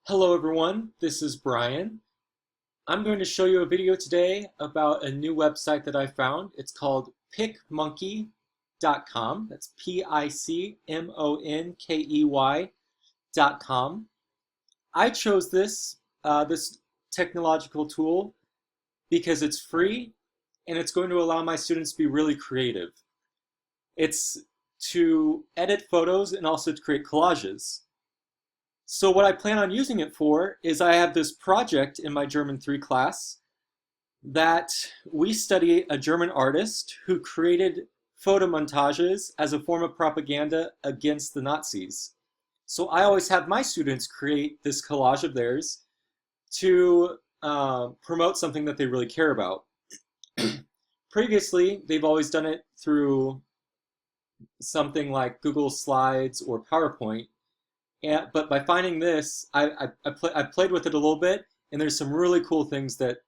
Hello everyone, this is Brian. I'm going to show you a video today about a new website that I found. It's called Picmonkey.com. That's Picmonkey.com. I chose this technological tool because it's free and it's going to allow my students to be really creative. It's to edit photos and also to create collages. So what I plan on using it for is I have this project in my German 3 class that we study a German artist who created photomontages as a form of propaganda against the Nazis. So I always have my students create this collage of theirs to promote something that they really care about. Previously, they've always done it through something like Google Slides or PowerPoint. But by finding this, I played with it a little bit, and there's some really cool things that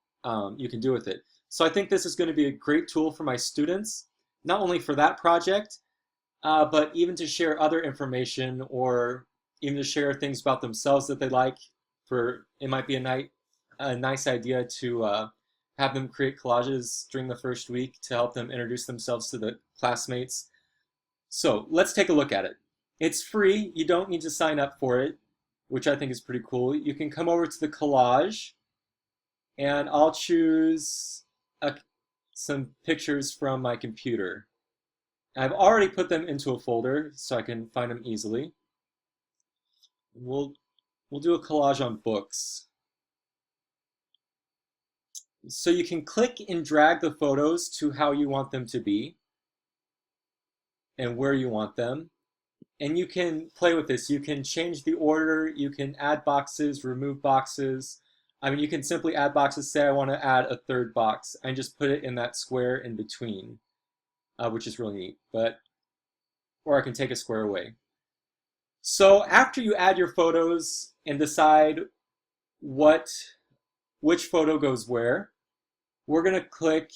you can do with it. So I think this is going to be a great tool for my students, not only for that project, but even to share other information or even to share things about themselves that they like. It might be a nice idea to have them create collages during the first week to help them introduce themselves to the classmates. So let's take a look at it. It's free. You don't need to sign up for it, which I think is pretty cool. You can come over to the collage, and I'll choose some pictures from my computer. I've already put them into a folder so I can find them easily. We'll do a collage on books. So you can click and drag the photos to how you want them to be and where you want them. And you can play with this. You can change the order. You can add boxes, remove boxes. I mean, you can simply add boxes. Say I want to add a third box and just put it in that square in between, which is really neat. Or I can take a square away. So after you add your photos and decide which photo goes where, we're going to click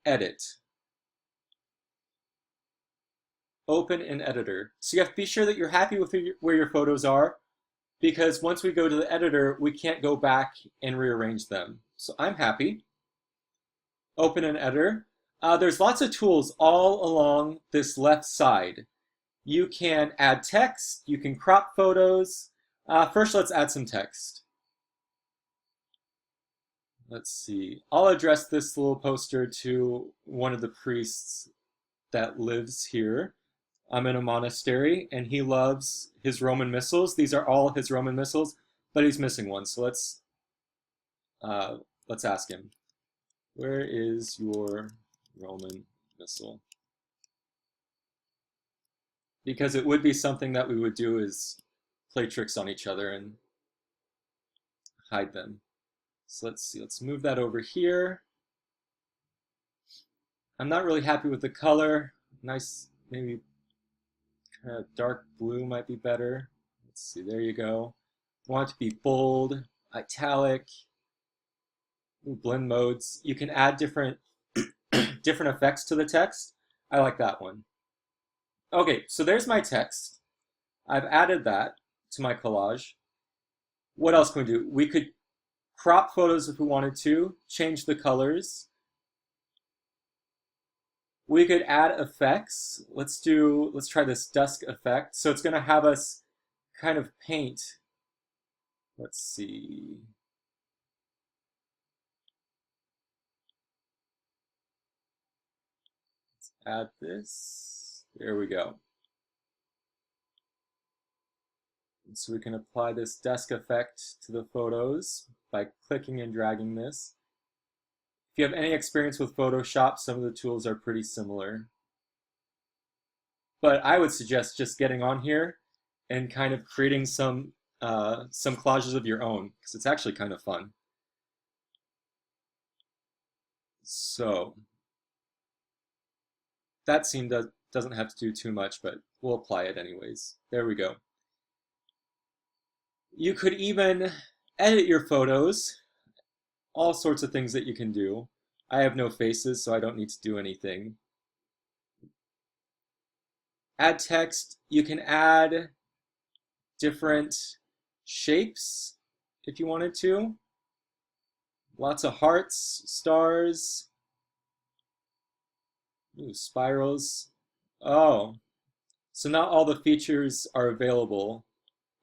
Edit. Open an editor. So you have to be sure that you're happy with where your photos are, because once we go to the editor, we can't go back and rearrange them. So I'm happy. Open an editor. There's lots of tools all along this left side. You can add text. You can crop photos. First, let's add some text. Let's see. I'll address this little poster to one of the priests that lives here. I'm in a monastery, and he loves his Roman missals. These are all his Roman missals, but he's missing one. So let's ask him. Where is your Roman missal? Because it would be something that we would do is play tricks on each other and hide them. So let's see. Let's move that over here. I'm not really happy with the color. Nice, maybe kind of dark blue might be better. Let's see, there you go. I want it to be bold, italic, blend modes. You can add different effects to the text. I like that one. Okay, so there's my text. I've added that to my collage. What else can we do? We could crop photos if we wanted to, change the colors. We could add effects. Let's try this dusk effect. So it's going to have us kind of paint. Let's see. Let's add this. There we go. And so we can apply this dusk effect to the photos by clicking and dragging this. If you have any experience with Photoshop, some of the tools are pretty similar. But I would suggest just getting on here and kind of creating some collages of your own, because it's actually kind of fun. So that scene doesn't have to do too much, but we'll apply it anyways. There we go. You could even edit your photos. All sorts of things that you can do. I have no faces, so I don't need to do anything. Add text. You can add different shapes if you wanted to. Lots of hearts, stars, ooh, spirals. Oh, so not all the features are available,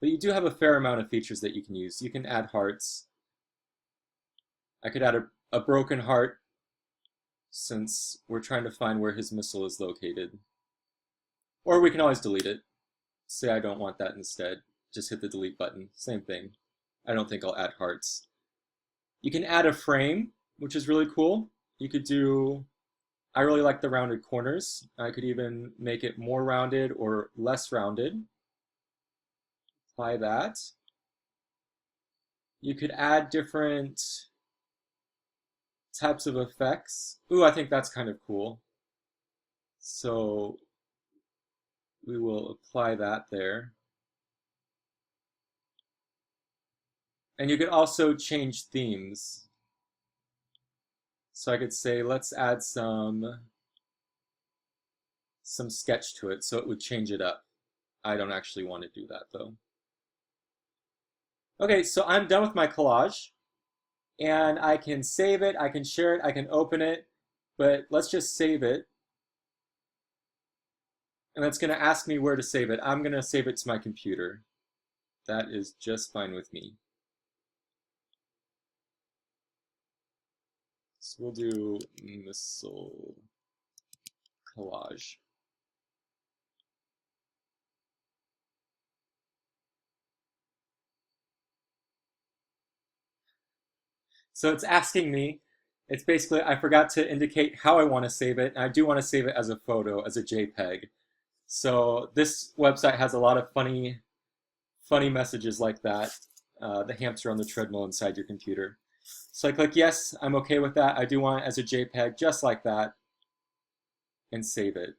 but you do have a fair amount of features that you can use. You can add hearts. I could add a broken heart since we're trying to find where his missile is located. Or we can always delete it. Say I don't want that instead. Just hit the delete button. Same thing. I don't think I'll add hearts. You can add a frame, which is really cool. You could do, I really like the rounded corners. I could even make it more rounded or less rounded. Apply that. You could add different types of effects. Ooh, I think that's kind of cool. So we will apply that there. And you could also change themes. So I could say, let's add some sketch to it, so it would change it up. I don't actually want to do that though. Okay, so I'm done with my collage, and I can save it, I can share it, I can open it, but let's just save it. And that's going to ask me where to save it. I'm going to save it to my computer. That is just fine with me. So we'll do missile collage. So it's asking me, it's basically, I forgot to indicate how I want to save it, and I do want to save it as a photo, as a JPEG. So this website has a lot of funny messages like that, the hamster on the treadmill inside your computer. So I click yes, I'm okay with that. I do want it as a JPEG just like that, and save it.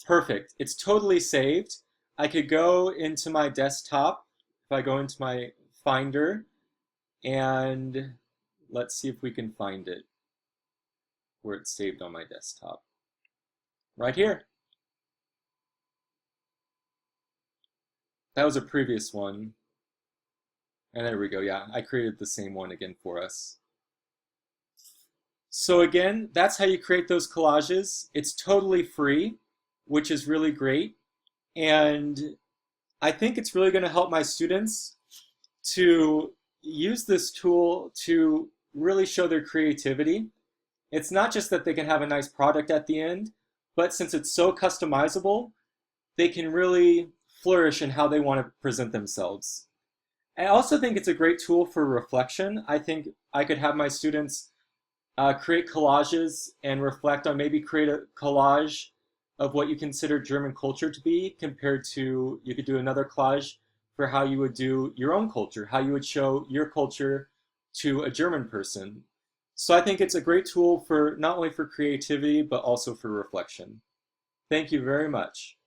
Perfect, it's totally saved. I could go into my desktop, if I go into my Finder, and let's see if we can find it, where it's saved on my desktop. Right here. That was a previous one. And there we go, yeah, I created the same one again for us. So again, that's how you create those collages. It's totally free, which is really great. And I think it's really going to help my students to use this tool to really show their creativity. It's not just that they can have a nice product at the end, but since it's so customizable, they can really flourish in how they want to present themselves. I also think it's a great tool for reflection. I think I could have my students create collages and reflect on, maybe create a collage of what you consider German culture to be, compared to, you could do another collage for how you would do your own culture, how you would show your culture to a German person. So I think it's a great tool for not only for creativity, but also for reflection. Thank you very much.